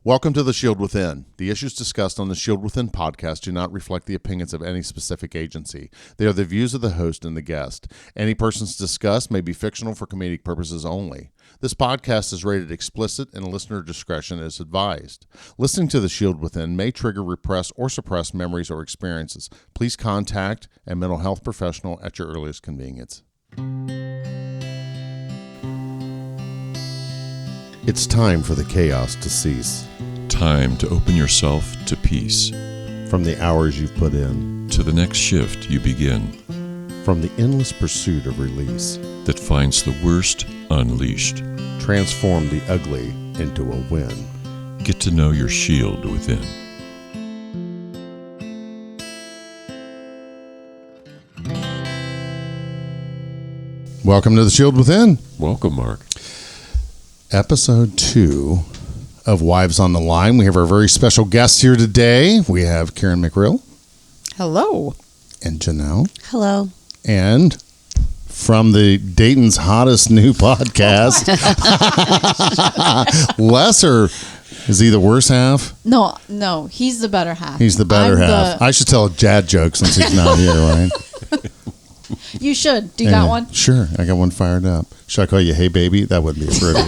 Welcome to The Shield Within. The issues discussed on the Shield Within podcast do not reflect the opinions of any specific agency. They are the views of the host and the guest. Any persons discussed may be fictional for comedic purposes only. This podcast is rated explicit and listener discretion is advised. Listening to The Shield Within may trigger repressed or suppressed memories or experiences. Please contact a mental health professional at your earliest convenience. It's time for the chaos to cease. Time to open yourself to peace. From the hours you've put in. To the next shift you begin. From the endless pursuit of release. That finds the worst unleashed. Transform the ugly into a win. Get to know your shield within. Welcome to The Shield Within. Welcome, Mark. Episode 2 of Wives on the Line. We have our very special guests here today. We have Karen McRill. Hello. And Janell. Hello. And from the Dayton's hottest new podcast, Lesser. Is he the worse half? No, he's the better half. He's the better half. I should tell a dad joke since he's not here, right? You should. Do you got one? Sure. I got one fired up. Should I call you Hey Baby? That wouldn't be pretty.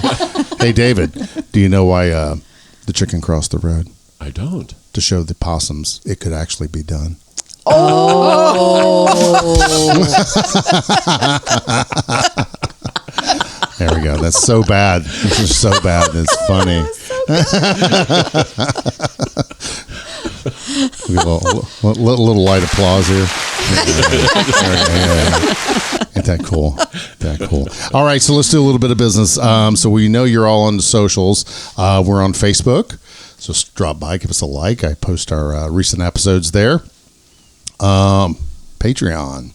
Hey David, do you know why the chicken crossed the road? I don't. To show the possums it could actually be done. Oh! There we go. That's so bad. This is so bad. It's funny. We have a little light applause here. Ain't that cool? All right, so let's do a little bit of business. So we know you're all on the socials. We're on Facebook, so drop by, give us a like. I post our recent episodes there. Patreon.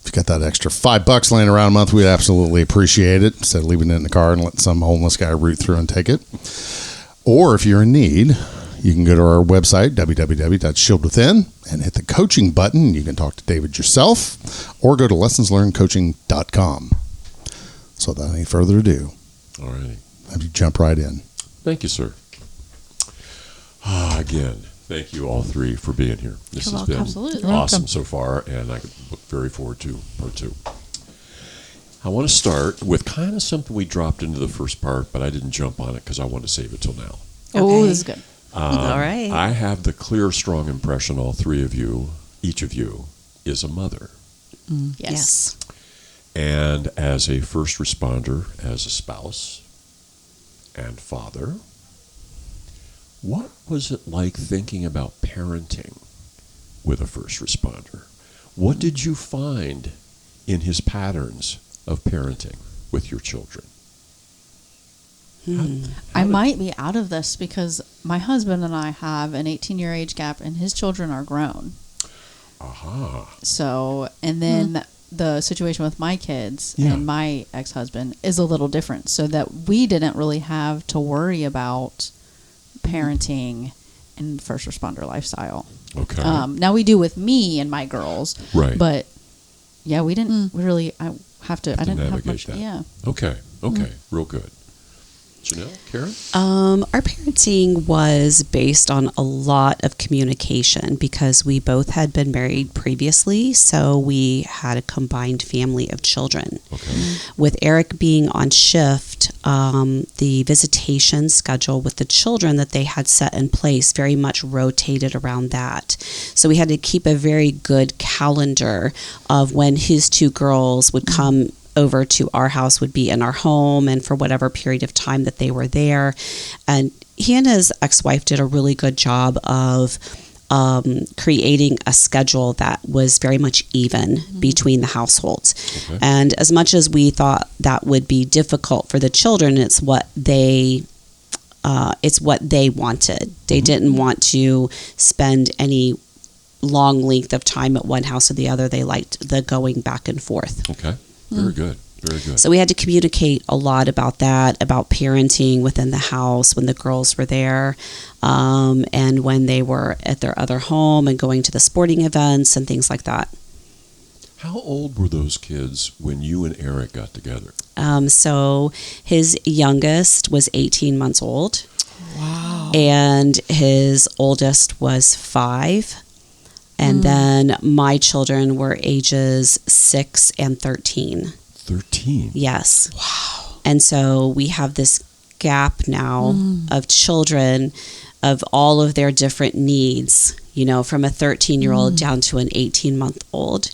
If you got that extra $5 laying around a month, we'd absolutely appreciate it. Instead of leaving it in the car and letting some homeless guy root through and take it. Or if you're in need, you can go to our website, www.shieldwithin, and hit the coaching button. You can talk to David yourself, or go to lessonslearnedcoaching.com. So without any further ado, all righty. Have you jump right in. Thank you, sir. Again, thank you all three for being here. This has been awesome so far, and I look very forward to part 2. I want to start with kind of something we dropped into the first part, but I didn't jump on it because I wanted to save it till now. Oh, this is good. All right. I have the clear, strong impression all three of you, each of you, is a mother. Yes. And as a first responder, as a spouse and father, what was it like thinking about parenting with a first responder? What did you find in his patterns of parenting with your children? I might be out of this because my husband and I have an 18-year age gap and his children are grown. Aha. So, and then the situation with my kids and my ex-husband is a little different, so that we didn't really have to worry about parenting and first responder lifestyle. Okay. Now we do with me and my girls. Right. But yeah, we didn't really, I didn't have navigate much. that. Yeah. Okay. Real good. Janell, Karen? Our parenting was based on a lot of communication because we both had been married previously, so we had a combined family of children. Okay. With Eric being on shift, the visitation schedule with the children that they had set in place very much rotated around that. So we had to keep a very good calendar of when his 2 girls would come over to our house, would be in our home, and for whatever period of time that they were there. And he and his ex-wife did a really good job of creating a schedule that was very much even between the households. Okay. And as much as we thought that would be difficult for the children, it's what they wanted. They didn't want to spend any long length of time at one house or the other. They liked the going back and forth. Okay. Very good. So we had to communicate a lot about that, about parenting within the house when the girls were there, and when they were at their other home and going to the sporting events and things like that. How old were those kids when you and Eric got together? So his youngest was 18 months old. Wow. And his oldest was 5. And then my children were ages 6 and 13. 13? Yes. Wow. And so we have this gap now of children of all of their different needs, you know, from a 13-year-old down to an 18-month-old.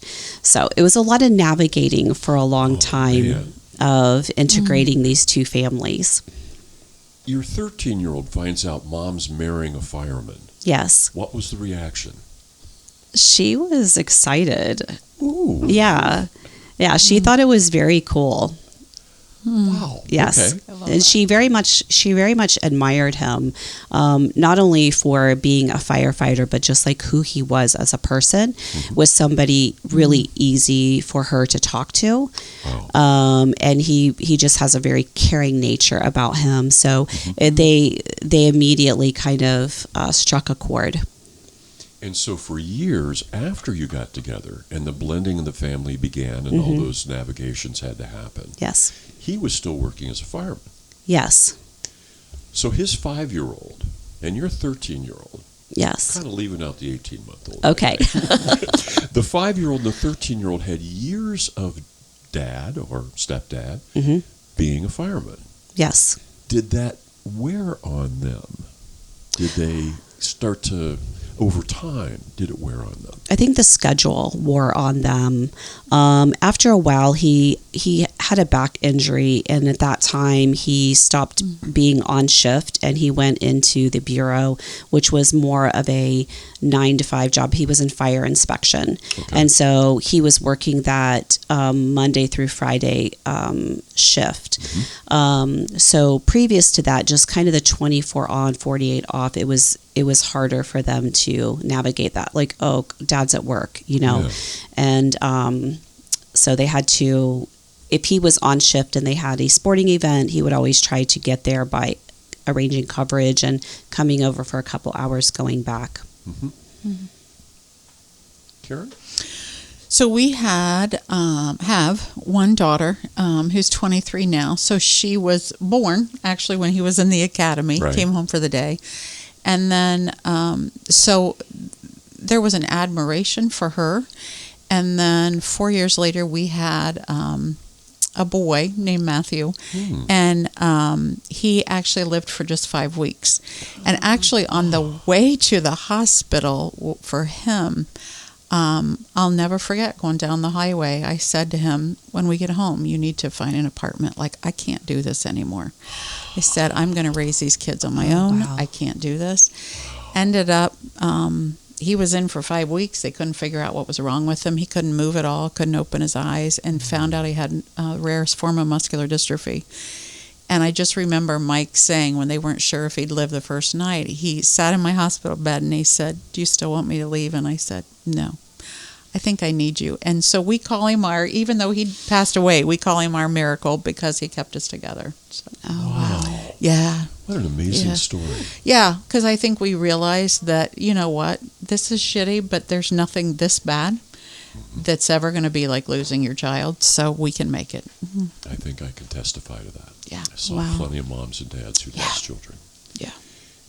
So it was a lot of navigating for a long time of integrating these two families. Your 13-year-old finds out mom's marrying a fireman. Yes. What was the reaction? She was excited. Ooh. Yeah. Yeah, she thought it was very cool. Wow. Yes. Okay. And she very much admired him, not only for being a firefighter, but just like who he was as a person, was somebody really easy for her to talk to. Wow. And he just has a very caring nature about him. So they immediately kind of struck a chord. And so for years after you got together and the blending of the family began and all those navigations had to happen, Yes. he was still working as a fireman. Yes. So his 5-year-old and your 13-year-old, Yes. kind of leaving out the 18-month-old. Okay. The 5-year-old and the 13-year-old had years of dad or stepdad being a fireman. Yes. Did that wear on them? Did they start to, over time, did it wear on them? I think the schedule wore on them. After a while, he had a back injury, and at that time, he stopped being on shift, and he went into the bureau, which was more of a 9-to-5 job. He was in fire inspection, and so he was working that Monday through Friday shift. So previous to that, just kind of the 24 on, 48 off, it was harder for them to navigate that. Like, oh, dad's at work, you know, and so they had to, if he was on shift and they had a sporting event, he would always try to get there by arranging coverage and coming over for a couple hours, going back. Karen? So we have one daughter who's 23 now. So she was born actually when he was in the academy, came home for the day. And then, so there was an admiration for her. And then 4 years later, we had a boy named Matthew. And he actually lived for just 5 weeks. And actually on the way to the hospital for him, I'll never forget going down the highway. I said to him, when we get home, you need to find an apartment. Like, I can't do this anymore. I said, I'm going to raise these kids on my own. I can't do this. Ended up, he was in for 5 weeks. They couldn't figure out what was wrong with him. He couldn't move at all, couldn't open his eyes, and found out he had a rarest form of muscular dystrophy. And I just remember Mike saying, when they weren't sure if he'd live the first night, he sat in my hospital bed and he said, do you still want me to leave? And I said, no, I think I need you. And so we call him even though he'd passed away, we call him our miracle because he kept us together. So, Wow. Yeah. What an amazing story. Yeah, because I think we realized that, you know what, this is shitty, but there's nothing this bad that's ever going to be like losing your child, so we can make it. I think I can testify to that. Yeah. I saw plenty of moms and dads who lost children. Yeah.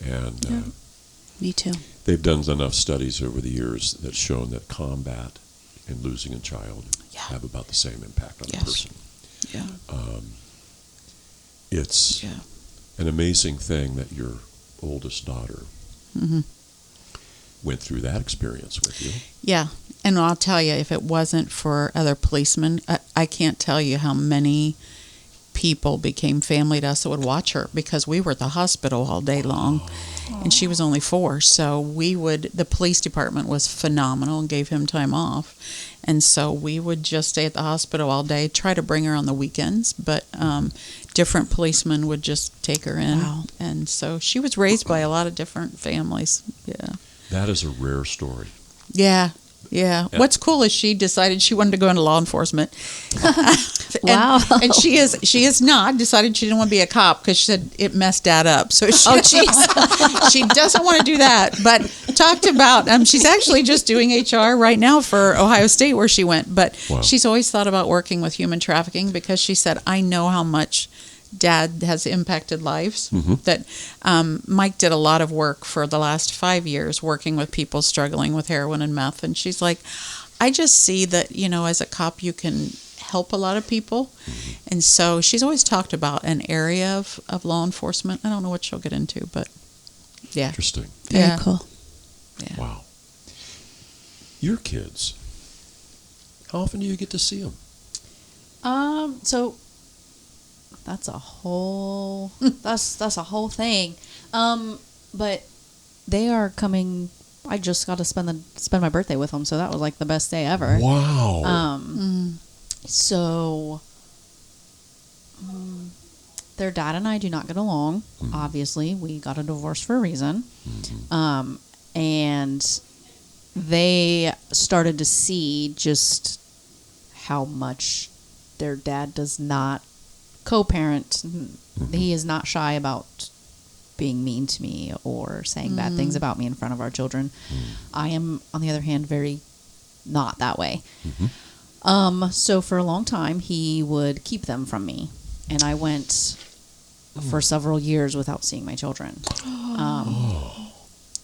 And Me too. they've done enough studies over the years that's shown that combat and losing a child have about the same impact on a person. Yeah. It's an amazing thing that your oldest daughter went through that experience with you. Yeah. And I'll tell you, if it wasn't for other policemen, I can't tell you how many people became family to us that would watch her, because we were at the hospital all day long, and she was only 4. So the police department was phenomenal and gave him time off. And so we would just stay at the hospital all day, try to bring her on the weekends, but different policemen would just take her in. Wow. And so she was raised by a lot of different families. Yeah. That is a rare story. Yeah. Yeah. What's cool is she decided she wanted to go into law enforcement. Wow. And she is not decided she didn't want to be a cop because she said it messed Dad up. So she doesn't want to do that. But talked about she's actually just doing HR right now for Ohio State where she went. But she's always thought about working with human trafficking because she said, I know how much Dad has impacted lives. That Mike did a lot of work for the last 5 years working with people struggling with heroin and meth. And she's like, I just see that, as a cop, you can help a lot of people. And so she's always talked about an area of law enforcement. I don't know what she'll get into, but yeah. Interesting. Very cool. Yeah. Wow. Your kids, how often do you get to see them? So that's a whole that's a whole thing. But they are coming. I just got to spend my birthday with them, so that was like the best day ever. Wow. So their dad and I do not get along. Obviously, we got a divorce for a reason. And they started to see just how much their dad does not co-parent. He is not shy about being mean to me or saying bad things about me in front of our children. I am, on the other hand, very not that way. So for a long time, he would keep them from me. And I went for several years without seeing my children.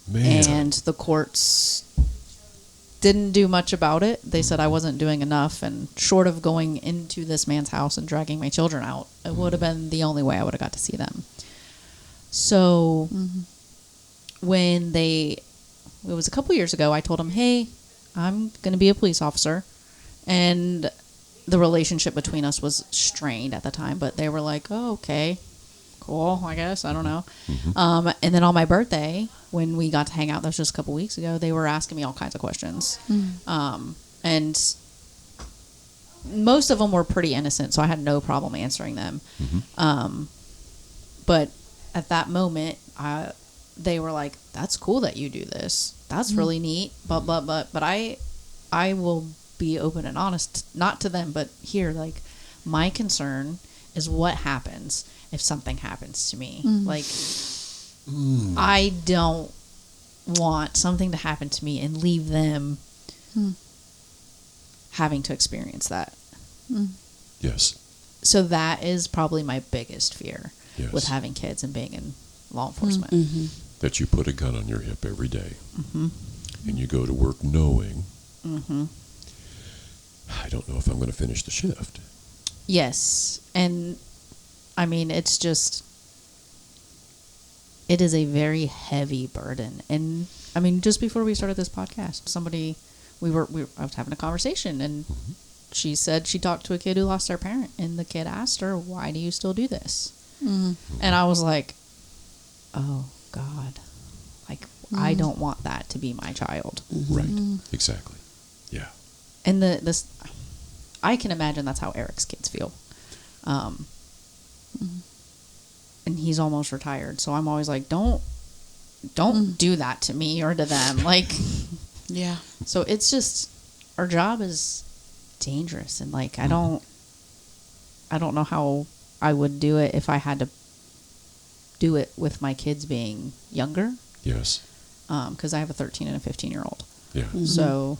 Man. And the courts didn't do much about it. They said I wasn't doing enough, and short of going into this man's house and dragging my children out, it would have been the only way I would have got to see them. So when it was a couple years ago, I told him, hey, I'm going to be a police officer. And the relationship between us was strained at the time, but they were like, oh, okay, cool, I guess. I don't know. And then on my birthday, when we got to hang out, that was just a couple weeks ago, they were asking me all kinds of questions. And most of them were pretty innocent, so I had no problem answering them. But at that moment, they were like, that's cool that you do this. That's really neat. But I will be open and honest, not to them, but here, like, my concern is what happens if something happens to me. Like, I don't want something to happen to me and leave them having to experience that. Yes. So that is probably my biggest fear Yes. with having kids and being in law enforcement. That you put a gun on your hip every day. And you go to work knowing, I don't know if I'm going to finish the shift. Yes. And I mean, it's just, it is a very heavy burden. And I mean, just before we started this podcast, I was having a conversation, and she said she talked to a kid who lost their parent, and the kid asked her, why do you still do this? And I was like, oh God, like, I don't want that to be my child. Right. Exactly. Yeah. And this, I can imagine that's how Eric's kids feel. And he's almost retired, so I'm always like, don't do that to me or to them. Like, Yeah. so it's just, our job is dangerous, and like, I don't know how I would do it if I had to do it with my kids being younger. Yes. Because I have a 13 and a 15-year-old. Yeah. So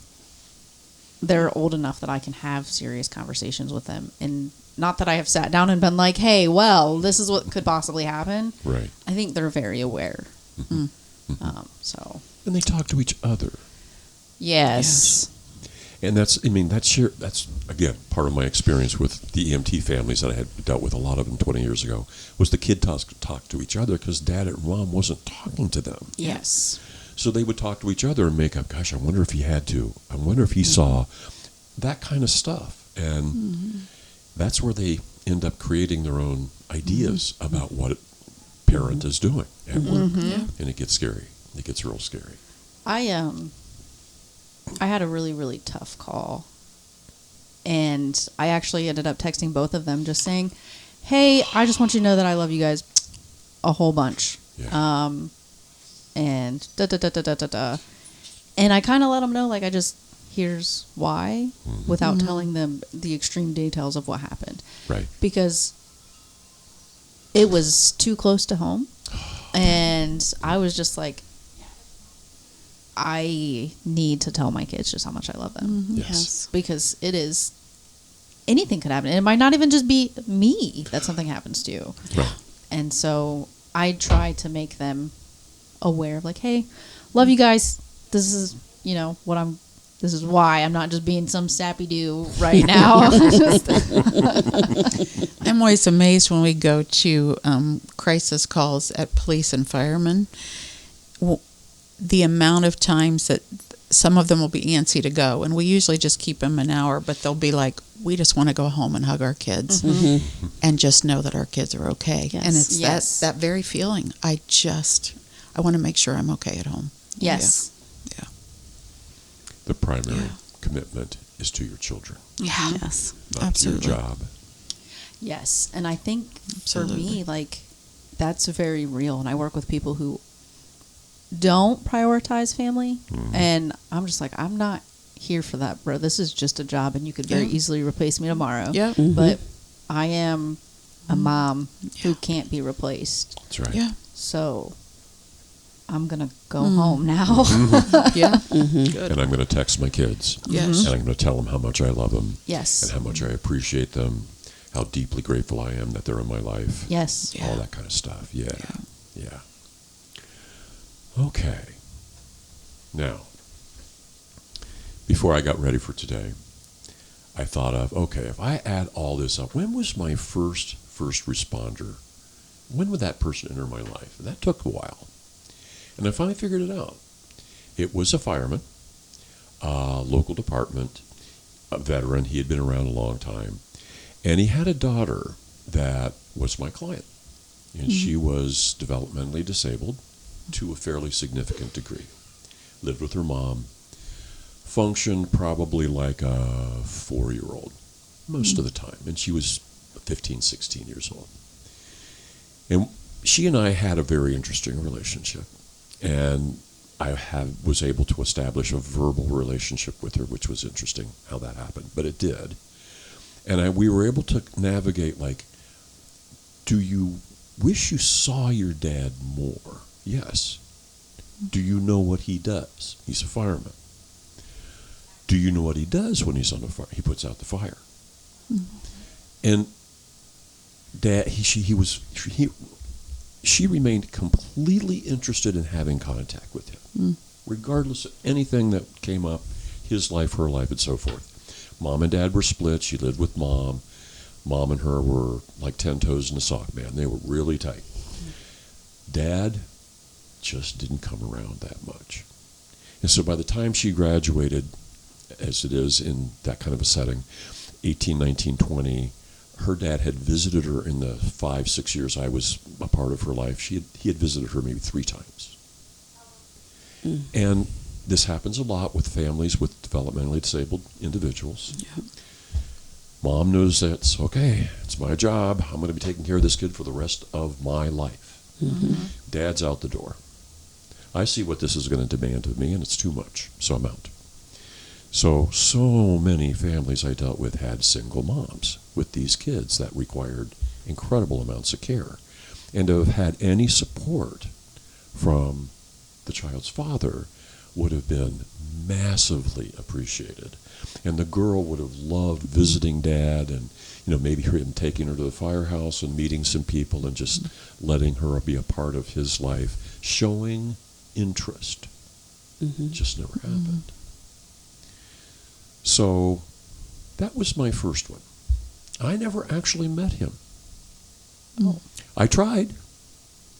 they're old enough that I can have serious conversations with them. And not that I have sat down and been like, hey, well, this is what could possibly happen. Right. I think they're very aware. So. And they talk to each other. Yes. And that's again, part of my experience with the EMT families that I had dealt with, a lot of them 20 years ago, was the kid talk to each other because dad and mom wasn't talking to them. Yes. So they would talk to each other and make up, gosh, I wonder if he had to. I wonder if he saw that kind of stuff. And that's where they end up creating their own ideas about what a parent is doing at work. And it gets scary. It gets real scary. I had a really, really tough call. And I actually ended up texting both of them just saying, hey, I just want you to know that I love you guys a whole bunch. Yeah. And da-da-da-da-da-da. And I kind of let them know, like, here's why, without telling them the extreme details of what happened. Right. Because it was too close to home. And I was just like, I need to tell my kids just how much I love them. Yes. Because it is anything could happen. It might not even just be me that something happens to. Right. And so I try to make them aware of like, hey, love you guys. This is, this is why I'm not just being some sappy do right now. I'm always amazed when we go to crisis calls at police and firemen, the amount of times that some of them will be antsy to go, and we usually just keep them an hour, but they'll be like, we just want to go home and hug our kids and just know that our kids are okay. Yes. And it's that very feeling. I want to make sure I'm okay at home. Yes. Yeah. The primary commitment is to your children, Yes. not Absolutely. to your job. Yes. And I think Absolutely. for me, like, that's very real. And I work with people who don't prioritize family. And I'm just like, I'm not here for that, bro. This is just a job, and you could very easily replace me tomorrow. Yeah. But I am a mom who can't be replaced. That's right. Yeah. So I'm going to go home now. Yeah. And I'm going to text my kids. Yes. And I'm going to tell them how much I love them Yes. and how much I appreciate them, how deeply grateful I am that they're in my life. Yes. Yeah. All that kind of stuff. Yeah. Okay. Now, before I got ready for today, I thought of, okay, if I add all this up, when was my first responder? When would that person enter my life? And that took a while. And I finally figured it out. It was a fireman, local department, a veteran. He had been around a long time. And he had a daughter that was my client. And she was developmentally disabled to a fairly significant degree. Lived with her mom. Functioned probably like a 4-year-old most of the time. And she was 15, 16 years old. And she and I had a very interesting relationship. And I was able to establish a verbal relationship with her, which was interesting how that happened. But it did. And we were able to navigate, like, do you wish you saw your dad more? Yes. Do you know what he does? He's a fireman. Do you know what he does when he's on the fire? He puts out the fire. And Dad, she remained completely interested in having contact with him, regardless of anything that came up, his life, her life, and so forth. Mom and Dad were split. She lived with Mom. Mom and her were like 10 toes in a sock, man. They were really tight. Dad just didn't come around that much. And so by the time she graduated, as it is in that kind of a setting, 18, 19, 20, her dad had visited her in the 5-6 years I was a part of her life. He had visited her maybe 3 times. And this happens a lot with families with developmentally disabled individuals. Yeah. Mom knows that's, okay, it's my job. I'm going to be taking care of this kid for the rest of my life. Dad's out the door. I see what this is going to demand of me, and it's too much, so I'm out. So many families I dealt with had single moms with these kids that required incredible amounts of care. And to have had any support from the child's father would have been massively appreciated. And the girl would have loved visiting Dad and, maybe him taking her to the firehouse and meeting some people and just letting her be a part of his life, showing interest. It just never happened. So that was my first one. I never actually met him. I tried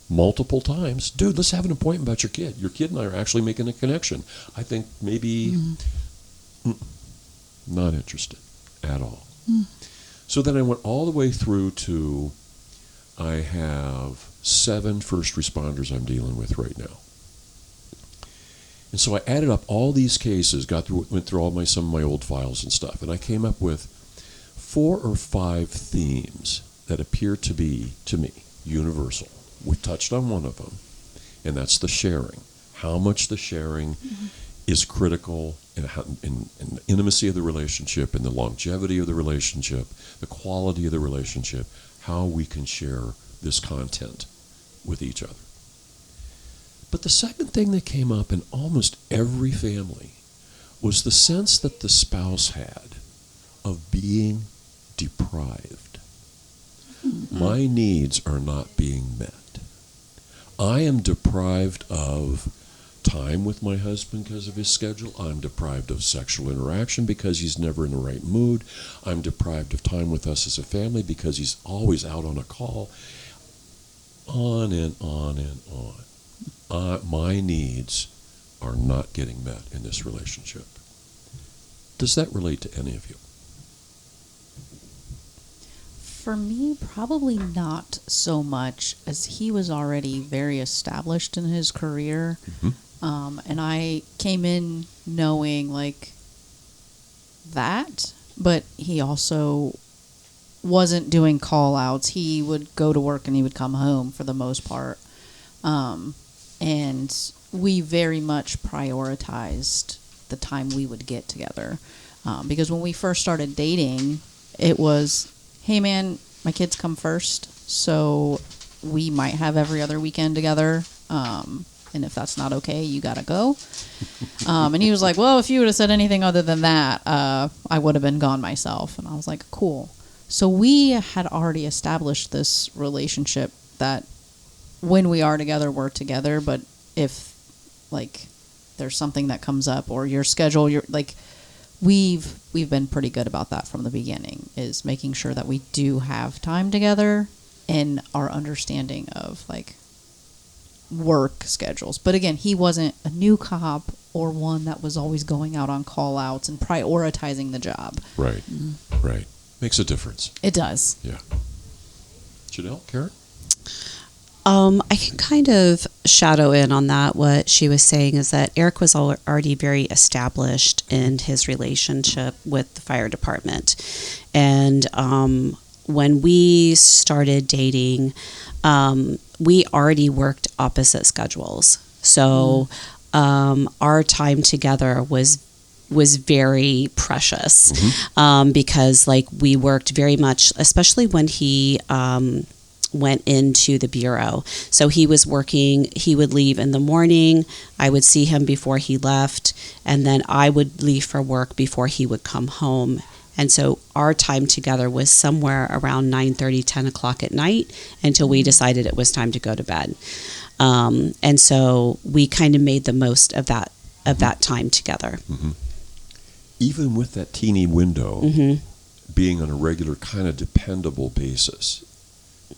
multiple times. Dude, let's have an appointment about your kid. Your kid and I are actually making a connection. I think maybe not interested at all. So then I went all the way through to, I have 7 first responders I'm dealing with right now. And so I added up all these cases, went through some of my old files and stuff, and I came up with 4 or 5 themes that appear to be, to me, universal. We touched on one of them, and that's the sharing. How much the sharing is critical in the intimacy of the relationship, in the longevity of the relationship, the quality of the relationship, how we can share this content with each other. But the second thing that came up in almost every family was the sense that the spouse had of being deprived. My needs are not being met. I am deprived of time with my husband because of his schedule. I'm deprived of sexual interaction because he's never in the right mood. I'm deprived of time with us as a family because he's always out on a call. On and on and on. My needs are not getting met in this relationship. Does that relate to any of you? For me, probably not so much, as he was already very established in his career. And I came in knowing like that, but he also wasn't doing call outs. He would go to work and he would come home for the most part. And we very much prioritized the time we would get together. Because when we first started dating, it was, hey man, my kids come first, so we might have every other weekend together. And if that's not okay, you gotta go. And he was like, well, if you would have said anything other than that, I would have been gone myself. And I was like, cool. So we had already established this relationship that when we are together, we're together. But if like there's something that comes up or your schedule, you're like, we've been pretty good about that from the beginning, is making sure that we do have time together and our understanding of like work schedules. But again, he wasn't a new cop or one that was always going out on call outs and prioritizing the job. Right. Right. Makes a difference. It does. Yeah. Janell, Karen? I can kind of shadow in on that. What she was saying is that Eric was already very established in his relationship with the fire department. And when we started dating, we already worked opposite schedules. So our time together was very precious, because like we worked very much, especially when he went into the bureau. So he was working, he would leave in the morning, I would see him before he left, and then I would leave for work before he would come home. And so our time together was somewhere around 9:30, 10 o'clock at night until we decided it was time to go to bed. And so we kind of made the most of that time together. Even with that teeny window, being on a regular kind of dependable basis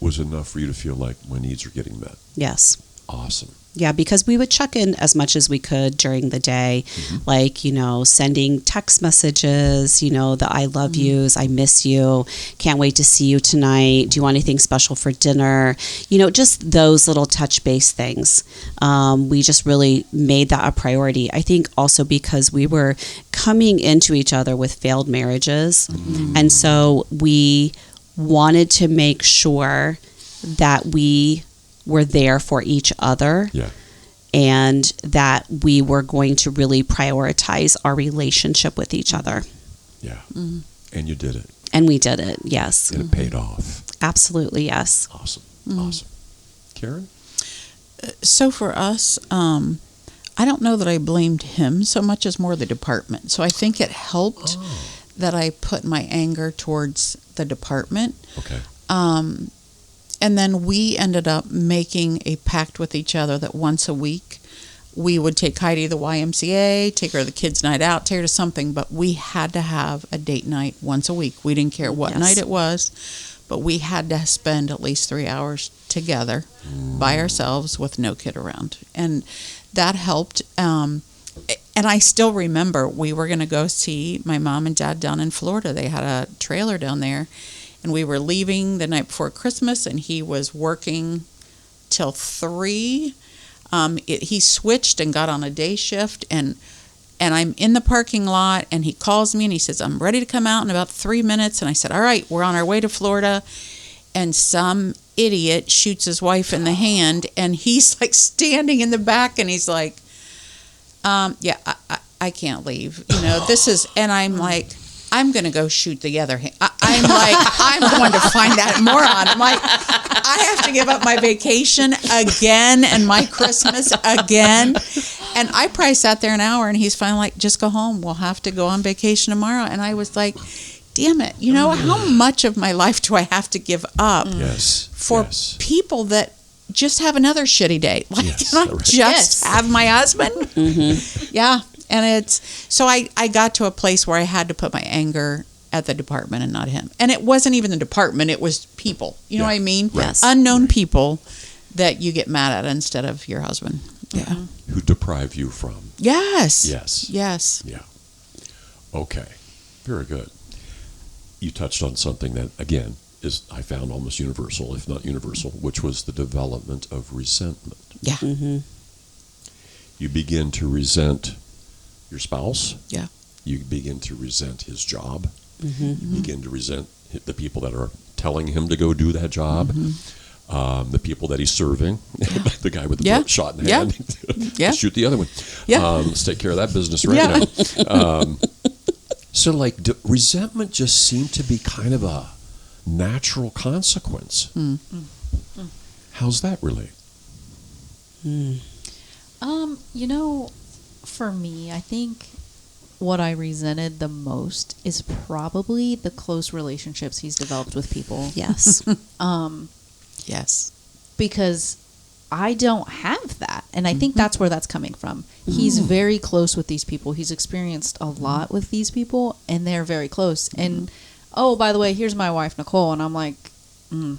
was enough for you to feel like my needs are getting met. Yes. Awesome. Yeah, because we would check in as much as we could during the day, like, sending text messages, the I love yous, I miss you, can't wait to see you tonight, do you want anything special for dinner? Just those little touch base things. We just really made that a priority. I think also because we were coming into each other with failed marriages, and so we wanted to make sure that we were there for each other, and that we were going to really prioritize our relationship with each other. Yeah. And you did it. And we did it, yes. And it paid off. Absolutely, yes. Awesome. Awesome. Karen? So for us, I don't know that I blamed him so much as more the department. So I think it helped that I put my anger towards the department. Okay. And then we ended up making a pact with each other that once a week we would take Heidi to the YMCA, take her to the kids' night out, take her to something, but we had to have a date night once a week. We didn't care what night it was, but we had to spend at least 3 hours together by ourselves with no kid around. And that helped. And I still remember we were going to go see my mom and dad down in Florida. They had a trailer down there. And we were leaving the night before Christmas, and he was working till 3. He switched and got on a day shift, and I'm in the parking lot, and he calls me, and he says, I'm ready to come out in about 3 minutes. And I said, all right, we're on our way to Florida. And some idiot shoots his wife in the hand, and he's like standing in the back, and he's like, I can't leave. This is, and I'm like, I'm going to go shoot the other hand. I'm like, I'm going to find that moron. I'm like, I have to give up my vacation again and my Christmas again. And I probably sat there an hour, and he's finally like, just go home. We'll have to go on vacation tomorrow. And I was like, damn it, how much of my life do I have to give up for people that just have another shitty day? Like, can I just have my husband? Yeah. And so I got to a place where I had to put my anger at the department and not him. And it wasn't even the department, it was people. You know what I mean? Yes. Unknown people that you get mad at instead of your husband. Yeah. Who deprive you from. Yes. Yes. Yeah. Okay. Very good. You touched on something that, again, is I found almost universal, if not universal, which was the development of resentment. Yeah. You begin to resent your spouse. Yeah. You begin to resent his job. You begin to resent the people that are telling him to go do that job. The people that he's serving, the guy with the shot in the hand. Shoot the other one. Let's take care of that business right now. So, like, resentment just seemed to be kind of a natural consequence. How's that relate? For me, I think what I resented the most is probably the close relationships he's developed with people. Yes. Yes. Because I don't have that. And I think that's where that's coming from. He's very close with these people. He's experienced a lot with these people, and they're very close. And, oh, by the way, here's my wife, Nicole. And I'm like, I'm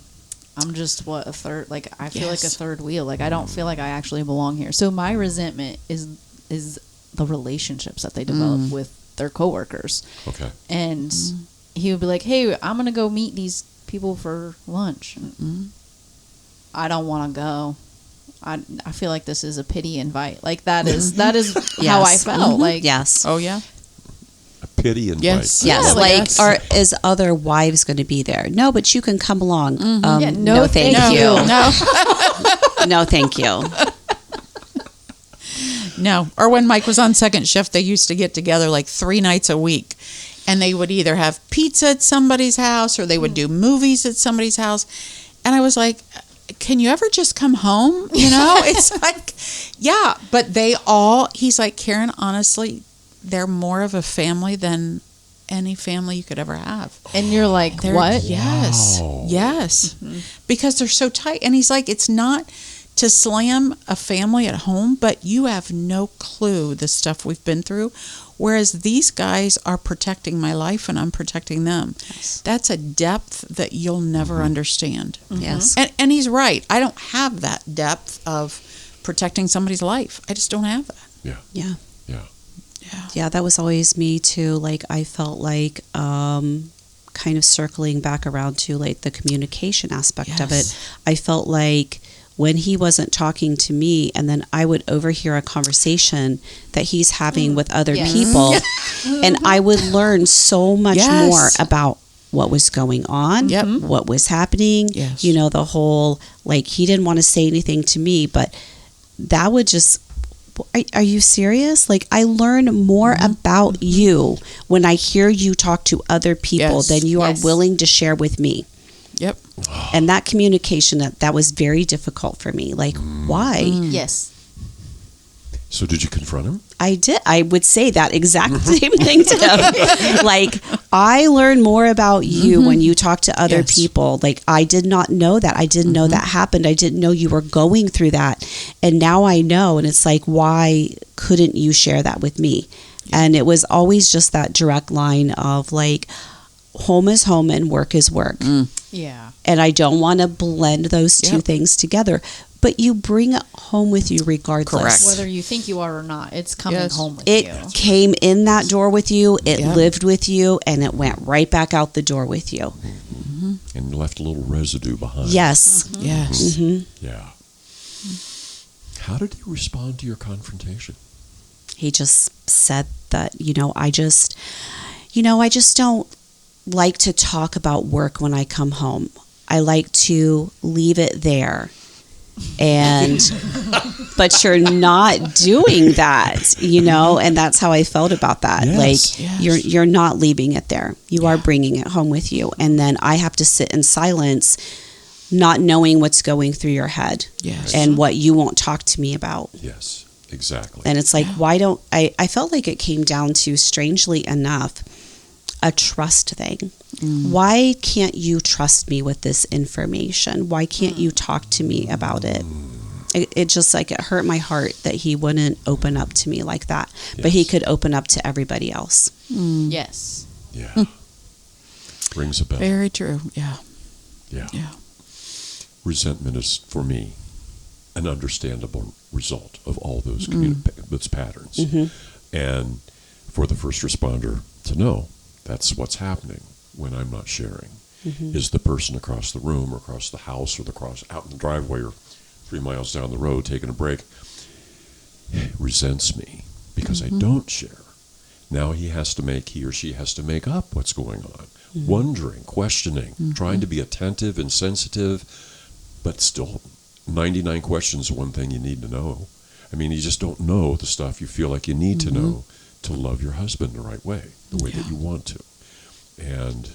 just, a third? Like, I feel like a third wheel. Like, I don't feel like I actually belong here. So my resentment is the relationships that they develop with their coworkers. Okay. And he would be like, hey, I'm going to go meet these people for lunch. And I don't want to go. I feel like this is a pity invite. Like, that is how I felt. Like, yes. Oh, yeah. A pity invite. Yes. Yes, or is other wives going to be there? No, but you can come along. No, thank you. No. No, thank you. No. Or when Mike was on second shift, they used to get together like 3 nights a week. And they would either have pizza at somebody's house or they would do movies at somebody's house. And I was like, can you ever just come home? It's like, yeah. But he's like, Karen, honestly, they're more of a family than any family you could ever have. And you're like, what? Yes. Wow. Yes. Because they're so tight. And he's like, it's not to slam a family at home, but you have no clue the stuff we've been through. Whereas these guys are protecting my life and I'm protecting them. Yes. That's a depth that you'll never understand. Yes. And he's right. I don't have that depth of protecting somebody's life. I just don't have that. Yeah, that was always me too. Like, I felt like kind of circling back around to like the communication aspect of it. I felt like when he wasn't talking to me and then I would overhear a conversation that he's having with other people and I would learn so much more about what was going on, what was happening, the whole, like, he didn't want to say anything to me, but that would just, are you serious? Like, I learn more about you when I hear you talk to other people than you are willing to share with me. Yep. And that communication, that was very difficult for me. Like, why? Yes. So did you confront him? I did. I would say that exact same thing to him. Like, I learn more about you when you talk to other people. Like, I did not know that. I didn't know that happened. I didn't know you were going through that. And now I know. And it's like, why couldn't you share that with me? And it was always just that direct line of like, home is home and work is work. Yeah. And I don't want to blend those two things together. But you bring it home with you regardless. Correct. Whether you think you are or not, it's coming home with you. It came in that door with you, it lived with you, and it went right back out the door with you. And left a little residue behind. Yes. Yes. Yeah. How did he respond to your confrontation? He just said that, I just don't like to talk about work when I come home. I like to leave it there. But you're not doing that, and that's how I felt about that. You're not leaving it there. You are bringing it home with you. And then I have to sit in silence, not knowing what's going through your head and what you won't talk to me about. Yes, exactly. And it's like, why don't I felt like it came down to, strangely enough, a trust thing. Why can't you trust me with this information? Why can't you talk to me about it? It just like it hurt my heart that he wouldn't open up to me like that, but he could open up to everybody else. Yes. Yeah. Rings a bell. Very true. Yeah. Yeah. Yeah. Resentment is, for me, an understandable result of all those those patterns. And for the first responder to know that's what's happening when I'm not sharing. Is the person across the room or across the house or out in the driveway or 3 miles down the road taking a break resents me because I don't share. Now he or she has to make up what's going on, wondering, questioning, trying to be attentive and sensitive, but still 99 questions are one thing you need to know. I mean, you just don't know the stuff you feel like you need to know to love your husband the right way, the way that you want to. And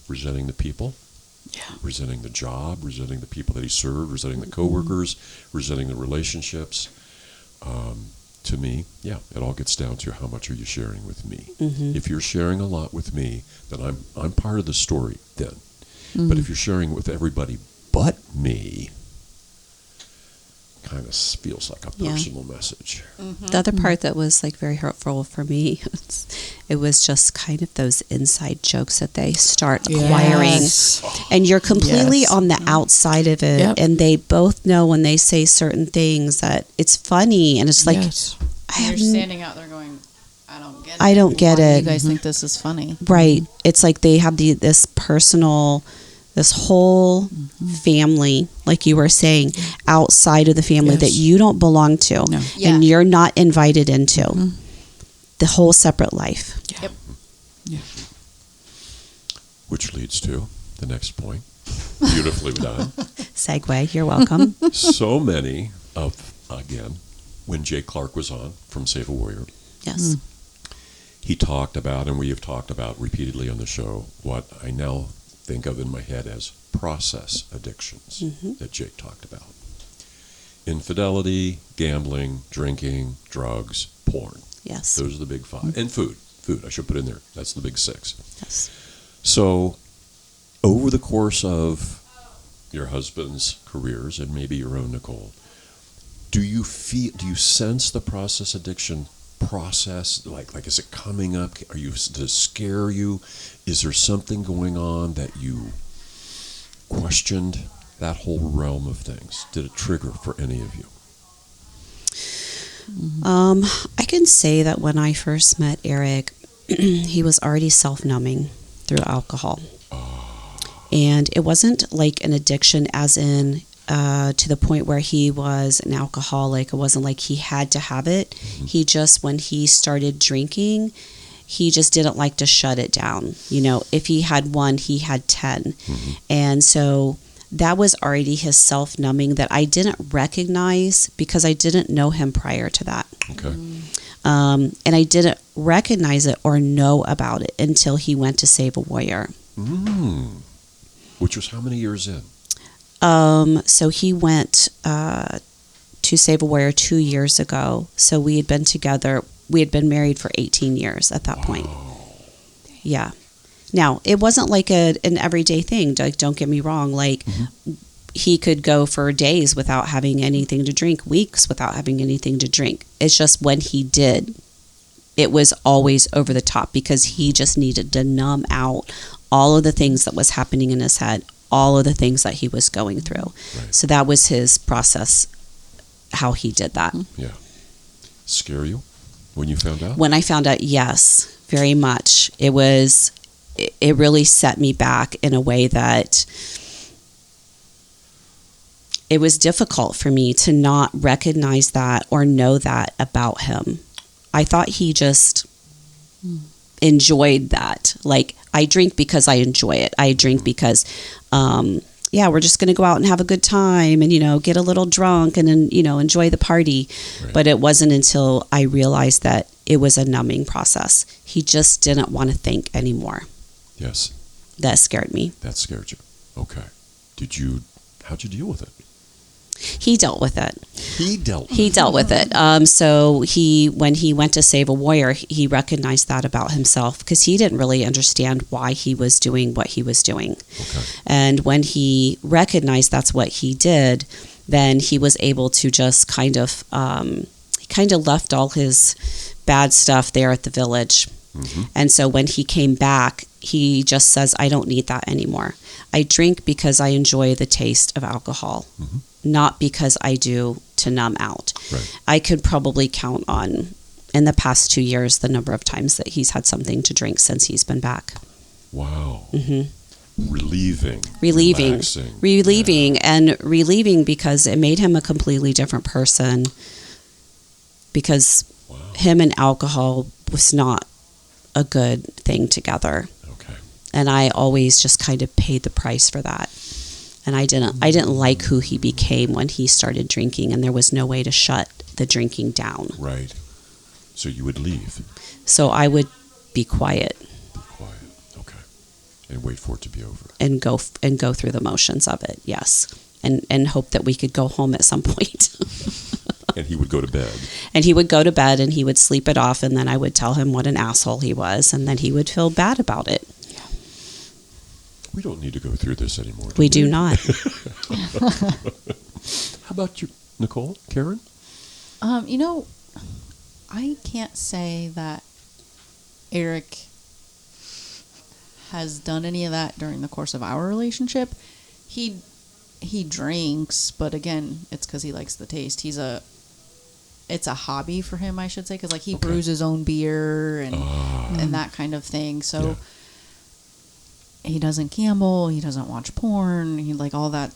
resenting the people, resenting the job, resenting the people that he served, resenting the coworkers, resenting the relationships. To me, it all gets down to how much are you sharing with me. If you're sharing a lot with me, then I'm part of the story then. But if you're sharing with everybody but me, kind of feels like a personal message. The other part that was like very hurtful for me, it was just kind of those inside jokes that they start acquiring, and you're completely on the outside of it, and they both know when they say certain things that it's funny, and it's like you're standing out there going, I don't get it. I don't get it. You guys think this is funny, right? It's like they have this personal. This whole family, like you were saying, outside of the family that you don't belong to and you're not invited into. The whole separate life. Yep. Yeah. Which leads to the next point. Beautifully done. Segue, you're welcome. So many again, when Jay Clark was on from Save a Warrior. Yes. He talked about, and we have talked about repeatedly on the show, what I now think of in my head as process addictions that Jake talked about. Infidelity, gambling, drinking, drugs, porn. Yes. Those are the big 5. And food. I should put in there. That's the big 6. Yes. So over the course of your husband's careers and maybe your own, Nicole, do you sense the process addiction process? Like is it coming up? Does it scare you? Is there something going on that you questioned that whole realm of things? Did it trigger for any of you? I can say that when I first met Eric, he was already self-numbing through alcohol. And it wasn't like an addiction as in to the point where he was an alcoholic. It wasn't like he had to have it. He just, when he started drinking, he just didn't like to shut it down. You know, if he had 1, he had 10. And so that was already his self-numbing that I didn't recognize because I didn't know him prior to that. Okay. And I didn't recognize it or know about it until he went to Save a Warrior. Which was how many years in? So he went to Save a Warrior 2 years ago. So we had been together. We had been married for 18 years at that point. Yeah. Now, it wasn't like an everyday thing. Like, don't get me wrong. Like, he could go for days without having anything to drink, weeks without having anything to drink. It's just when he did, it was always over the top because he just needed to numb out all of the things that was happening in his head, all of the things that he was going through. Right. So that was his process, how he did that. Yeah. Scare you when you found out? When I found out, yes, very much. It really set me back in a way that it was difficult for me to not recognize that or know that about him. I thought he just enjoyed that. Like, I drink because I enjoy it. I drink because, we're just going to go out and have a good time and, get a little drunk and then, enjoy the party. Right. But it wasn't until I realized that it was a numbing process. He just didn't want to think anymore. Yes. That scared me. That scared you. Okay. How'd you deal with it? He dealt with it. He dealt with it. So when he went to save a warrior, he recognized that about himself because he didn't really understand why he was doing what he was doing. Okay. And when he recognized that's what he did, then he was able to just kind of left all his bad stuff there at the village. Mm-hmm. And so when he came back, he just says, I don't need that anymore. I drink because I enjoy the taste of alcohol, Mm-hmm. not because I do to numb out. Right. I could probably count on, in the past 2 years, the number of times that he's had something to drink since he's been back. Wow. Mm-hmm. Relieving, relieving because it made him a completely different person, because Wow. him and alcohol was not a good thing together. Okay. And I always just kind of paid the price for that. And I didn't like who he became when he started drinking, and there was no way to shut the drinking down. Right. So you would leave. So I would be quiet Be quiet. Okay. And wait for it to be over. and go through the motions of it. Yes. And hope that we could go home at some point. And he would go to bed. And he would go to bed and he would sleep it off, and then I would tell him what an asshole he was, and then he would feel bad about it. We don't need to go through this anymore. We do not. How about you, Nicole? Karen? I can't say that Eric has done any of that during the course of our relationship. He drinks, but again, it's because he likes the taste. It's a hobby for him, I should say, because he brews his own beer and that kind of thing. So he doesn't gamble, he doesn't watch porn, he all that.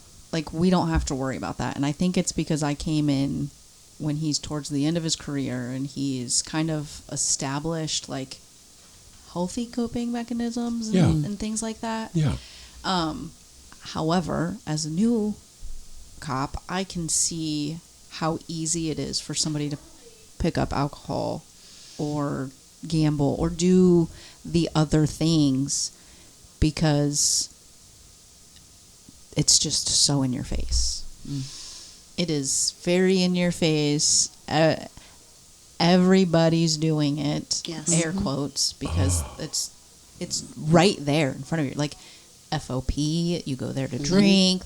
We don't have to worry about that. And I think it's because I came in when he's towards the end of his career and he's kind of established healthy coping mechanisms and things like that. Yeah. However, as a new cop, I can see how easy it is for somebody to pick up alcohol or gamble or do the other things because it's just so in your face. It is very in your face. Everybody's doing it. Yes. Air quotes, because it's right there in front of you. FOP, you go there to drink.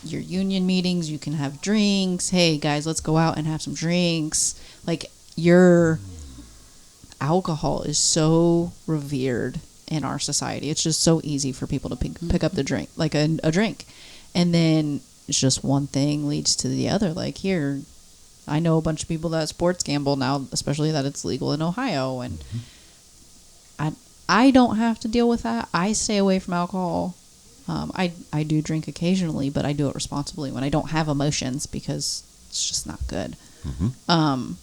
Your union meetings, you can have drinks. Hey guys, let's go out and have some drinks. Your alcohol is so revered in our society. It's just so easy for people to pick up the drink, a drink, and then it's just one thing leads to the other. Here, I know a bunch of people that sports gamble now, especially that it's legal in Ohio, and I don't have to deal with that. I stay away from alcohol. I do drink occasionally, but I do it responsibly when I don't have emotions, because it's just not good. Mm-hmm.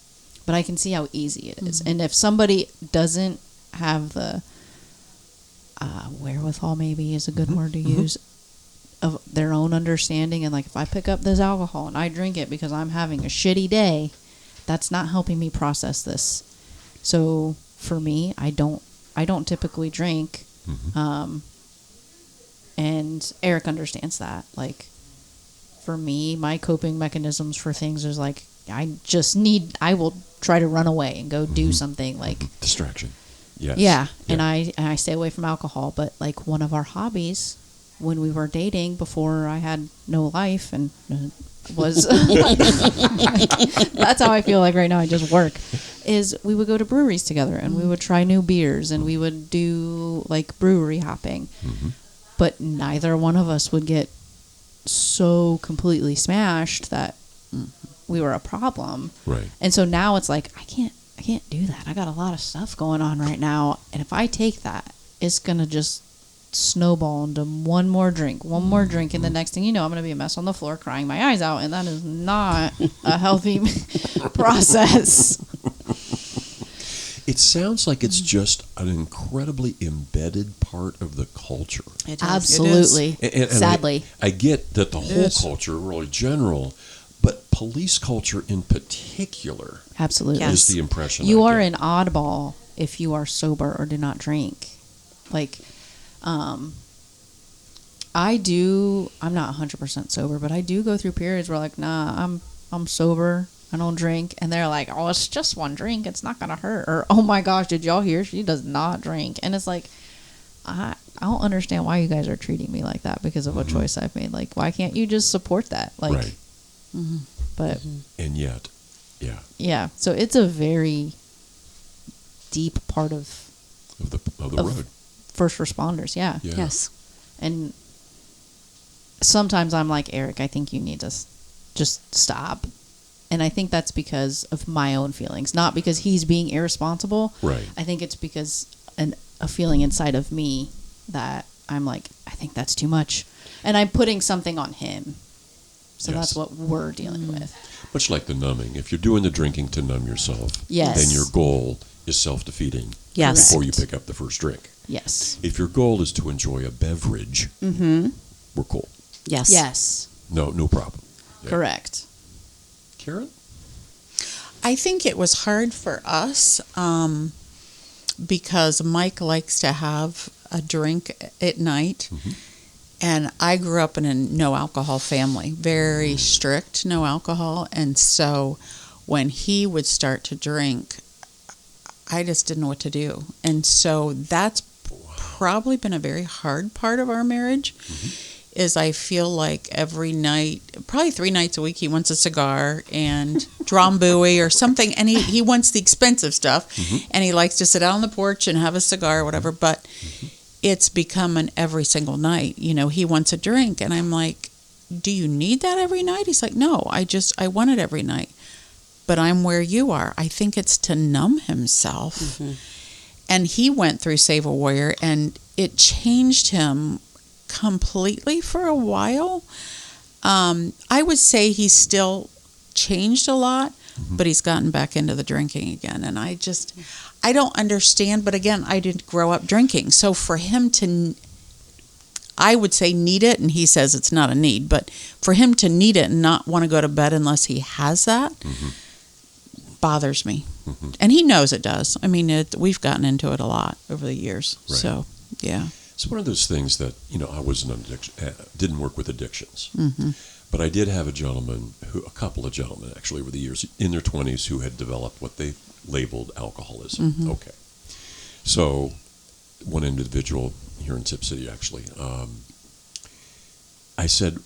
But I can see how easy it is. And if somebody doesn't have the wherewithal, maybe is a good word to use, of their own understanding, and if I pick up this alcohol and I drink it because I'm having a shitty day, that's not helping me process this. So for me, I don't typically drink. And Eric understands that. For me, my coping mechanisms for things is I will try to run away and go do something distraction. Yes. Yeah. And I stay away from alcohol, but one of our hobbies when we were dating before I had no life and was that's how I feel right now, I just work, is we would go to breweries together and we would try new beers and we would do brewery hopping. But neither one of us would get so completely smashed that we were a problem. Right. And so now it's I can't do that. I got a lot of stuff going on right now, and if I take that, it's gonna just snowball into one more drink, and the next thing you know, I'm gonna be a mess on the floor crying my eyes out, and that is not a healthy process. It sounds like it's just an incredibly embedded part of the culture. It is. Absolutely. And Sadly. I get that the whole culture, really general, but police culture in particular Absolutely. is the impression you I are get. an oddball if you are sober or do not drink. I'm not 100% sober, but I do go through periods where like, nah, I'm sober. I don't drink. And they're like, oh, it's just one drink. It's not going to hurt. Or, oh my gosh, did y'all hear? She does not drink. And it's like, I don't understand why you guys are treating me like that because of a choice I've made. Like, why can't you just support that? Like, right. But. And yet, yeah. Yeah. So it's a very deep part of the road. First responders. Yeah. Yes. And sometimes I'm like, Eric, I think you need to just stop. And I think that's because of my own feelings, not because he's being irresponsible. Right. I think it's because a feeling inside of me that I'm like, I think that's too much. And I'm putting something on him. So that's what we're dealing with. Much like the numbing. If you're doing the drinking to numb yourself, yes, then your goal is self-defeating before you pick up the first drink. Yes. If your goal is to enjoy a beverage, we're cool. Yes. Yes. No problem. Yeah. Correct. Karen? I think it was hard for us because Mike likes to have a drink at night. And I grew up in a no alcohol family, very strict no alcohol. And so when he would start to drink, I just didn't know what to do. And so that's probably been a very hard part of our marriage. Is I feel like every night, probably 3 nights a week, he wants a cigar and Drambuie or something, and he wants the expensive stuff, and he likes to sit out on the porch and have a cigar or whatever, but it's become an every single night. You know, he wants a drink, and I'm like, do you need that every night? He's like, no, I want it every night, but I'm where you are. I think it's to numb himself, and he went through Save a Warrior, and it changed him completely for a while. I would say he's still changed a lot, but he's gotten back into the drinking again. And I don't understand. But again, I didn't grow up drinking. So for him to, I would say need it, and he says it's not a need, but for him to need it and not want to go to bed unless he has that bothers me. And he knows it does. I mean, we've gotten into it a lot over the years. Right. So, yeah. It's one of those things that, I wasn't on addiction, didn't work with addictions. But I did have a couple of gentlemen actually over the years in their 20s who had developed what they labeled alcoholism. Okay. So one individual here in Tip City actually, I said,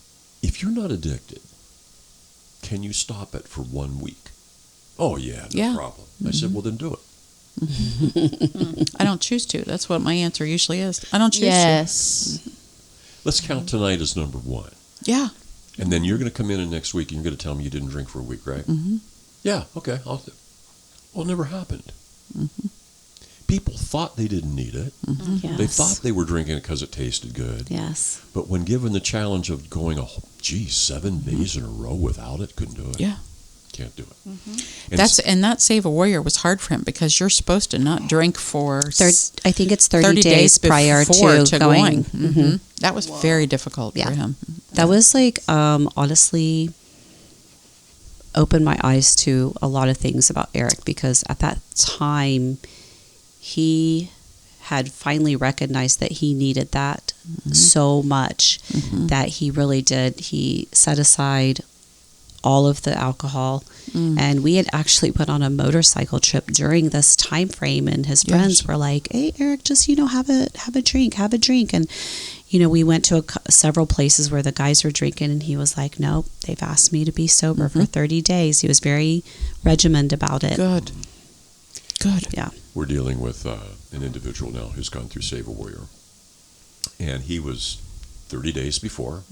if you're not addicted, can you stop it for 1 week? Oh, yeah, no problem. I said, well, then do it. I don't choose to. That's what my answer usually is. I don't choose to. Yes. Let's count tonight as number 1. Yeah. And then you're going to come in next week and you're going to tell me you didn't drink for a week, right? Yeah, okay. Well, it never happened. People thought they didn't need it. Yes. They thought they were drinking it because it tasted good. Yes. But when given the challenge of going 7 days in a row without it, couldn't do it. Yeah. Can't do it. And that Save a Warrior was hard for him because you're supposed to not drink for I think it's 30 days prior to going. That was very difficult for him. That was like honestly opened my eyes to a lot of things about Eric, because at that time he had finally recognized that he needed that so much that he really did. He set aside all of the alcohol, and we had actually put on a motorcycle trip during this time frame, and his friends were like, hey, Eric, just have a drink, and we went to several places where the guys were drinking, and he was like, nope, they've asked me to be sober for 30 days. He was very regimented about it. Good. Yeah. We're dealing with an individual now who's gone through Save a Warrior, and he was 30 days before,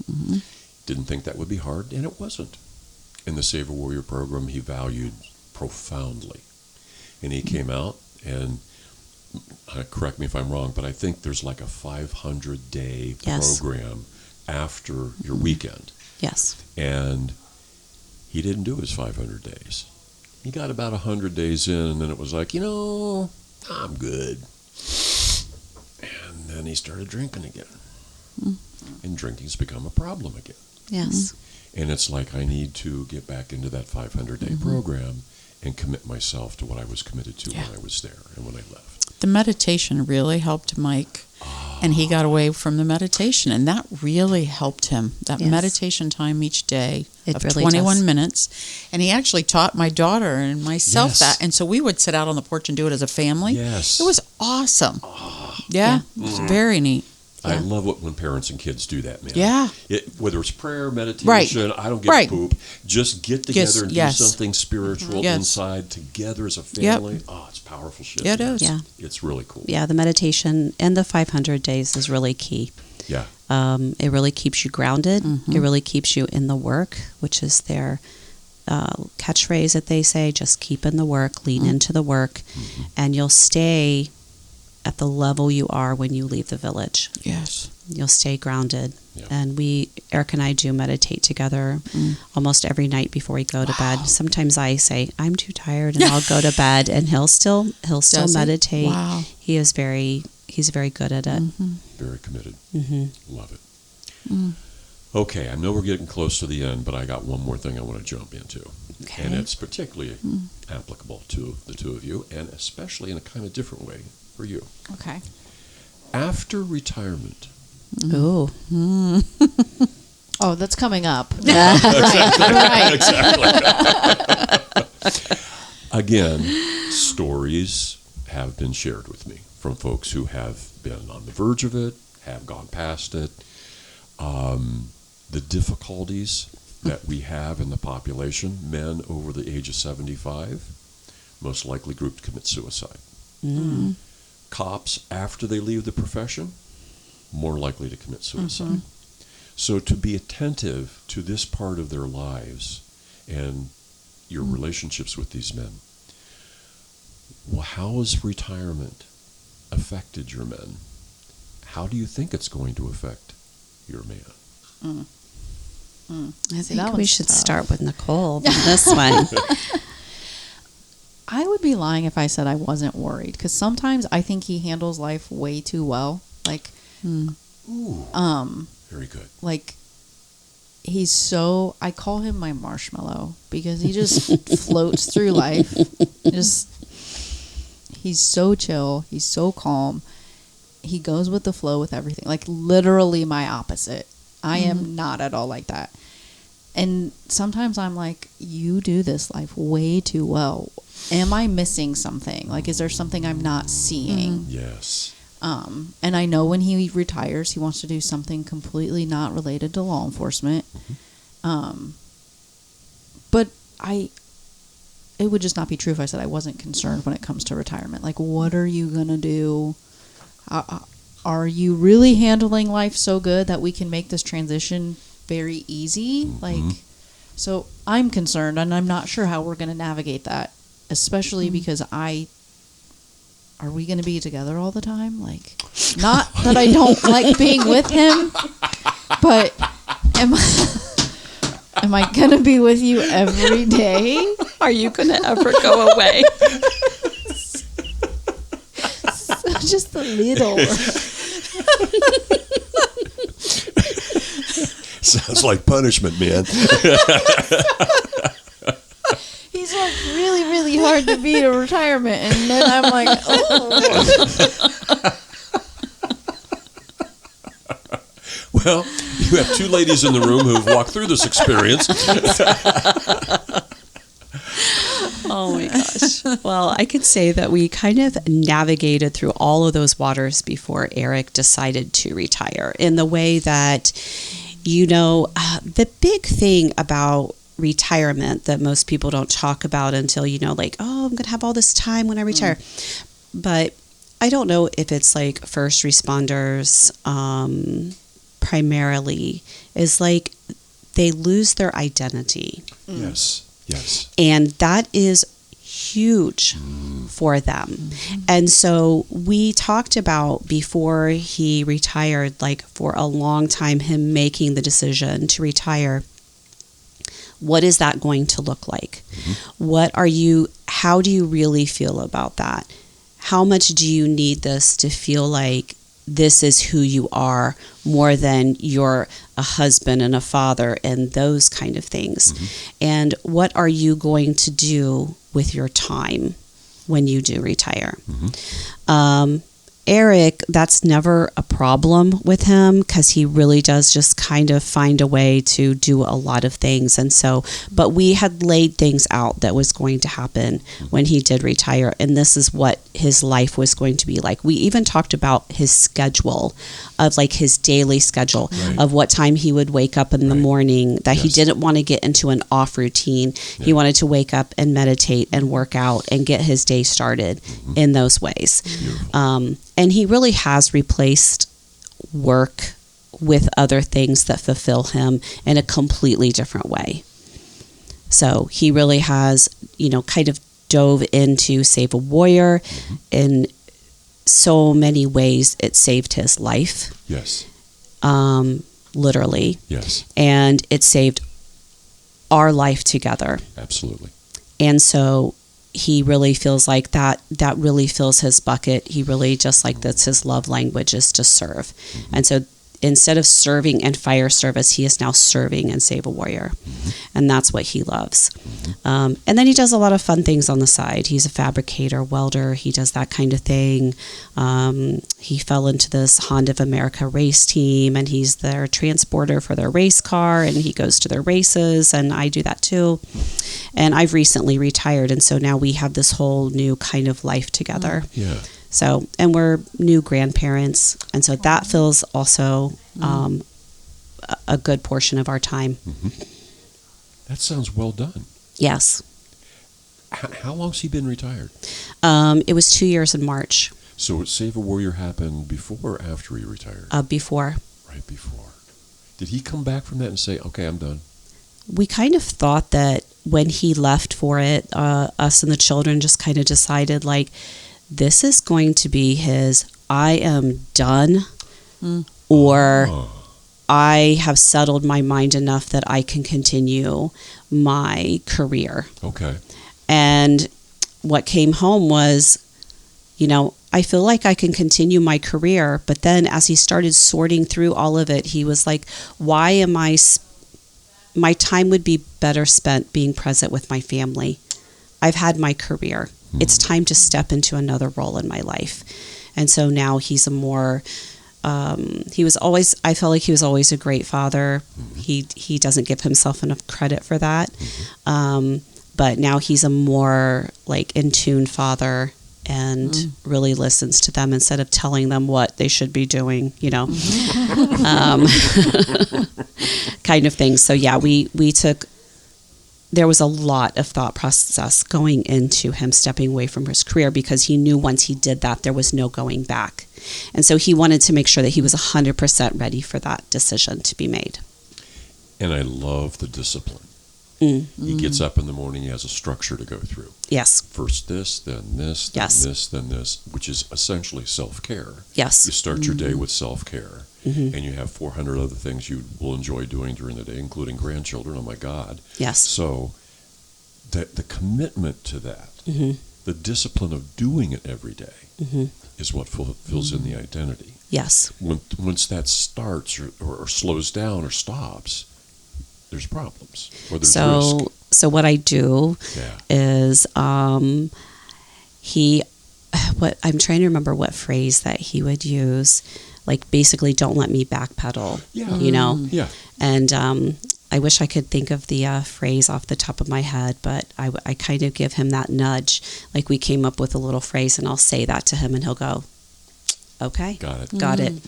didn't think that would be hard, and it wasn't. In the Save a Warrior program, he valued profoundly. And he came out, and correct me if I'm wrong, but I think there's like a 500-day program after your weekend. Yes. And he didn't do his 500 days. He got about 100 days in, and then it was like, I'm good. And then he started drinking again. And drinking's become a problem again. Yes. And it's like I need to get back into that 500-day program and commit myself to what I was committed to when I was there and when I left. The meditation really helped Mike. And he got away from the meditation, and that really helped him. That Yes. meditation time each day It of really 21 does. minutes. And he actually taught my daughter and myself Yes. that. And so we would sit out on the porch and do it as a family. Yes. It was awesome. Yeah, it was very neat. I love it when parents and kids do that, man. Yeah. Whether it's prayer, meditation, Right. I don't give Right. a poop. Just get together and Yes. do something spiritual Yes. inside together as a family. Oh, it's powerful shit. Yeah, it man. is. Yeah. It's really cool. Yeah, the meditation and the 500 days is really key. Yeah. It really keeps you grounded. It really keeps you in the work, which is their catchphrase that they say, just keep in the work, lean into the work, and you'll stay at the level you are when you leave the village. Yes. You'll stay grounded. Yeah. And Eric and I do meditate together almost every night before we go to bed. Sometimes I say, I'm too tired and I'll go to bed, and he'll still Does he? meditate. Wow. He's very good at it. Very committed. Mm-hmm. Love it. Okay, I know we're getting close to the end, but I got one more thing I want to jump into. Okay. And it's particularly applicable to the two of you, and especially in a kind of different way for you. Okay. After retirement, Ooh. Oh, that's coming up. Exactly. Again, stories have been shared with me from folks who have been on the verge of it, have gone past it. The difficulties that we have in the population, men over the age of 75, most likely grouped to commit suicide. Cops, after they leave the profession, more likely to commit suicide. So to be attentive to this part of their lives and your relationships with these men, well, how has retirement affected your men? How do you think it's going to affect your man? I that think we one's should tough. start with Nicole on this one. I would be lying if I said I wasn't worried, because sometimes I think he handles life way too well. Like, Ooh, very good. like he's so, I call him my marshmallow, because he just floats through life. He's so chill. He's so calm. He goes with the flow with everything. Like literally my opposite. I am not at all like that. And sometimes I'm like, you do this life way too well. Am I missing something? Like, is there something I'm not seeing? Yes. And I know when he retires, he wants to do something completely not related to law enforcement. But it would just not be true if I said I wasn't concerned when it comes to retirement. Like, what are you going to do? Are you really handling life so good that we can make this transition very easy? Like, so I'm concerned, and I'm not sure how we're going to navigate that, especially because are we going to be together all the time? Like, not that I don't like being with him, but am I going to be with you every day? Are you going to ever go away? Just a little. Sounds like punishment, man. He's like really, really hard to beat at retirement, and then I'm like, oh. Well, you have two ladies in the room who've walked through this experience. Oh my gosh. Well, I could say that we kind of navigated through all of those waters before Eric decided to retire, in the way that, the big thing about retirement that most people don't talk about until, like, oh, I'm going to have all this time when I retire. But I don't know if it's like first responders primarily, is like they lose their identity. Yes. And that is huge for them. And so we talked about, before he retired, like for a long time, him making the decision to retire. What is that going to look like? How do you really feel about that? How much do you need this to feel like this is who you are, more than you're a husband and a father and those kind of things? And what are you going to do with your time when you do retire? Eric, that's never a problem with him because he really does just kind of find a way to do a lot of things. And so, but we had laid things out that was going to happen when he did retire. And this is what his life was going to be like. We even talked about his schedule of like his daily schedule of what time he would wake up in the morning, that he didn't want to get into an off routine. He wanted to wake up and meditate and work out and get his day started in those ways. And he really has replaced work with other things that fulfill him in a completely different way. So he really has, kind of dove into Save a Warrior. In so many ways, it saved his life. Yes. Literally. Yes. And it saved our life together. Absolutely. And so he really feels like that really fills his bucket. He really just like that's his love language is to serve. And so instead of serving in fire service, he is now serving in Save a Warrior. And that's what he loves. And then he does a lot of fun things on the side. He's a fabricator, welder. He does that kind of thing. He fell into this Honda of America race team, and he's their transporter for their race car, and he goes to their races, and I do that too. And I've recently retired, and so now we have this whole new kind of life together. Yeah. So, and we're new grandparents, and so that fills also a good portion of our time. That sounds well done. Yes. How long's he been retired? It was 2 years in March. So Save a Warrior happened before or after he retired? Before. Right before. Did he come back from that and say, okay, I'm done? We kind of thought that when he left for it, us and the children just kind of decided, like, this is going to be his I am done, or I have settled my mind enough that I can continue my career. Okay. And what came home was, I feel like I can continue my career. But then as he started sorting through all of it, he was like, why am my time would be better spent being present with my family. I've had my career. It's time to step into another role in my life. And so now he's a more, I felt like he was always a great father. He doesn't give himself enough credit for that. But now he's a more like in tune father and really listens to them instead of telling them what they should be doing, kind of thing. So yeah, there was a lot of thought process going into him stepping away from his career because he knew once he did that, there was no going back. And so he wanted to make sure that he was 100% ready for that decision to be made. And I love the discipline. He gets up in the morning, he has a structure to go through. Yes. First this, then this, then this, then this, which is essentially self-care. Yes. You start your day with self-care, and you have 400 other things you will enjoy doing during the day, including grandchildren. Oh, my God. Yes. So the commitment to that, the discipline of doing it every day is what fills in the identity. Yes. Once that starts or slows down or stops, there's problems or there's risk. So what I do is I'm trying to remember what phrase that he would use, like basically don't let me backpedal. Yeah. And I wish I could think of the phrase off the top of my head, but I kind of give him that nudge. Like we came up with a little phrase and I'll say that to him and he'll go, okay. Got it.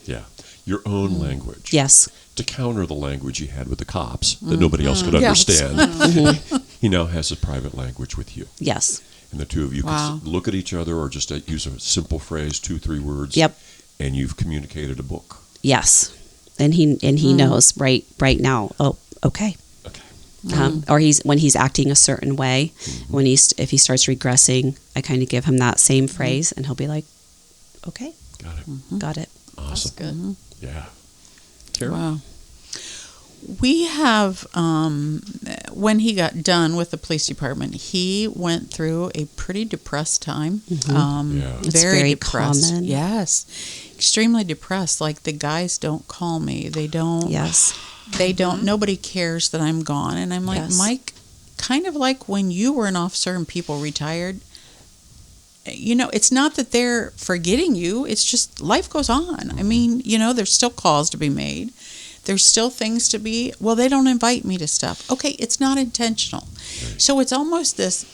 Yeah. Your own language. Yes. To counter the language he had with the cops that nobody else could understand. He now has a private language with you. Yes. And the two of you can look at each other or just use a simple phrase, 2-3 words. Yep. And you've communicated a book. Yes. And he knows right now. Oh, okay. Or when he's acting a certain way, if he starts regressing, I kind of give him that same phrase, and he'll be like, "Okay, got it." Awesome. That's good. Yeah. Carol? Wow. We have, when he got done with the police department, he went through a pretty depressed time. It's very depressed. common. Yes. Extremely depressed. Like the guys don't call me. They don't. Yes. They don't. Nobody cares that I'm gone. And I'm like, Mike, kind of like when you were an officer and people retired it's not that they're forgetting you. It's just life goes on. I mean, there's still calls to be made. There's still things to be, they don't invite me to stuff. Okay, it's not intentional. Right. So it's almost this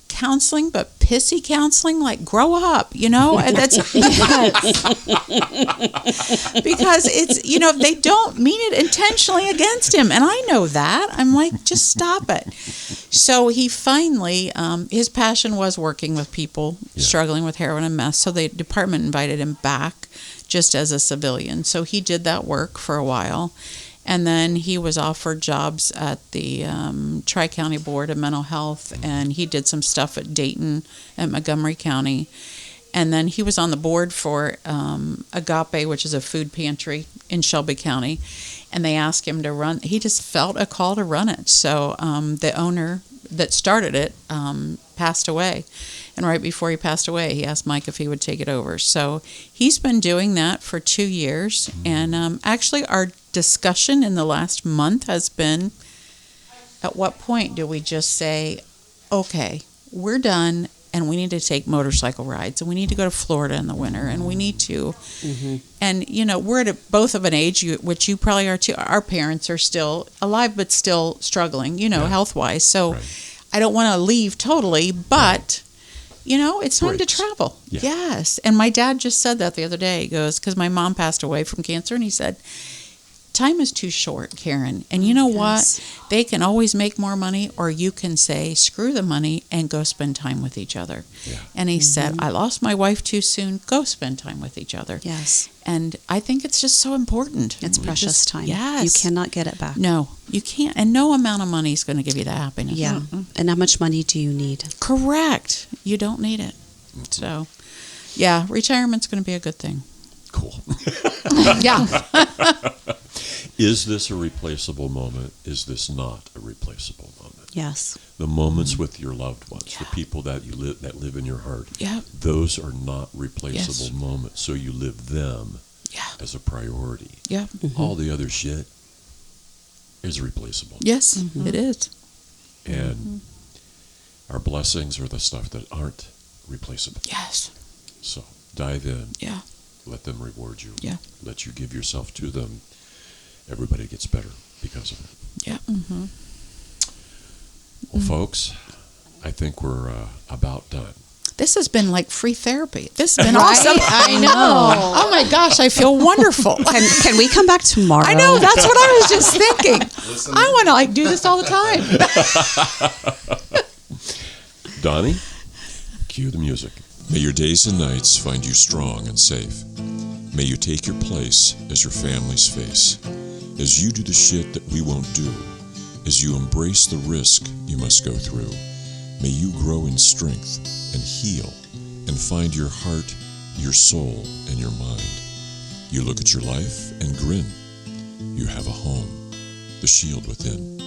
counseling, but pissy counseling, like grow up, and that's because it's, they don't mean it intentionally against him. And I know that. I'm like, just stop it. So he finally, his passion was working with people struggling with heroin and meth. So the department invited him back just as a civilian. So he did that work for a while. And then he was offered jobs at the Tri-County Board of Mental Health, and he did some stuff at Dayton and Montgomery County. And then he was on the board for Agape, which is a food pantry in Shelby County. And they asked him to run. He just felt a call to run it. So the owner that started it passed away. And right before he passed away, he asked Mike if he would take it over. So he's been doing that for 2 years. And actually, our discussion in the last month has been, at what point do we just say, okay, we're done, and we need to take motorcycle rides, and we need to go to Florida in the winter, and we need to. And, we're at both of an age, which you probably are too. Our parents are still alive, but still struggling, health-wise. So I don't want to leave totally, but... it's time to travel. Yeah. Yes. And my dad just said that the other day. He goes, because my mom passed away from cancer, and he said, time is too short, Karen. And you know what? They can always make more money, or you can say, screw the money and go spend time with each other. Yeah. And he said, I lost my wife too soon. Go spend time with each other. Yes. And I think it's just so important. It's precious time. Yes. You cannot get it back. No, you can't. And no amount of money is going to give you that happiness. Yeah. And how much money do you need? Correct. You don't need it. So, yeah, retirement's going to be a good thing. Cool. Yeah. Is this a replaceable moment? Is this not a replaceable moment? Yes. The moments with your loved ones, the people that you that live in your heart. Yeah. Those are not replaceable moments. So you live them as a priority. Yeah. All the other shit is replaceable. Yes, it is. And our blessings are the stuff that aren't replaceable. Yes. So dive in. Yeah. Let them reward you. Yeah. Let you give yourself to them. Everybody gets better because of it. Yeah. Well, folks, I think we're about done. This has been like free therapy. This has been awesome. I know. Oh my gosh, I feel wonderful. Can we come back tomorrow? I know, that's what I was just thinking. I want to do this all the time. Donnie, cue the music. May your days and nights find you strong and safe. May you take your place as your family's face. As you do the shit that we won't do. As you embrace the risk you must go through. May you grow in strength and heal and find your heart, your soul, and your mind. You look at your life and grin. You have a home, the shield within.